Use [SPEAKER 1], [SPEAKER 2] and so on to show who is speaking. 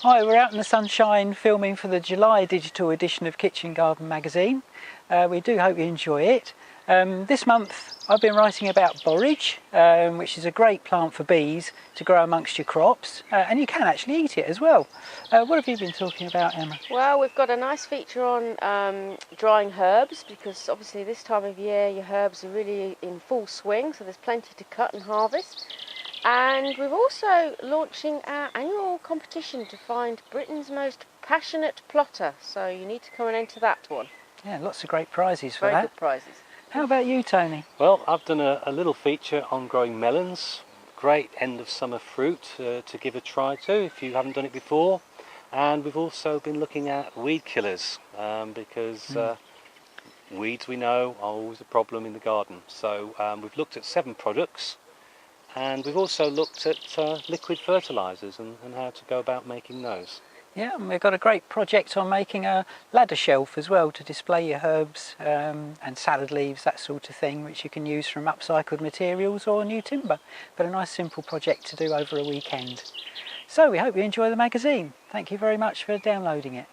[SPEAKER 1] Hi, we're out in the sunshine filming for the July digital edition of Kitchen Garden magazine. We do hope you enjoy it. This month I've been writing about borage, which is a great plant for bees to grow amongst your crops, and you can actually eat it as well. What have you been talking about, Emma?
[SPEAKER 2] Well, we've got a nice feature on drying herbs, because obviously this time of year your herbs are really in full swing, so there's plenty to cut and harvest. And we're also launching our annual competition to find Britain's most passionate plotter, so you need to come and enter that one.
[SPEAKER 1] Yeah, lots of great prizes for that.
[SPEAKER 2] Very good prizes.
[SPEAKER 1] How about you, Tony?
[SPEAKER 3] Well, I've done a little feature on growing melons. Great end of summer fruit to give a try to if you haven't done it before. And we've also been looking at weed killers because weeds, we know, are always a problem in the garden. So we've looked at 7 products. And we've also looked at liquid fertilisers and how to go about making those.
[SPEAKER 1] Yeah, and we've got a great project on making a ladder shelf as well to display your herbs and salad leaves, that sort of thing, which you can use from upcycled materials or new timber. But a nice simple project to do over a weekend. So we hope you enjoy the magazine. Thank you very much for downloading it.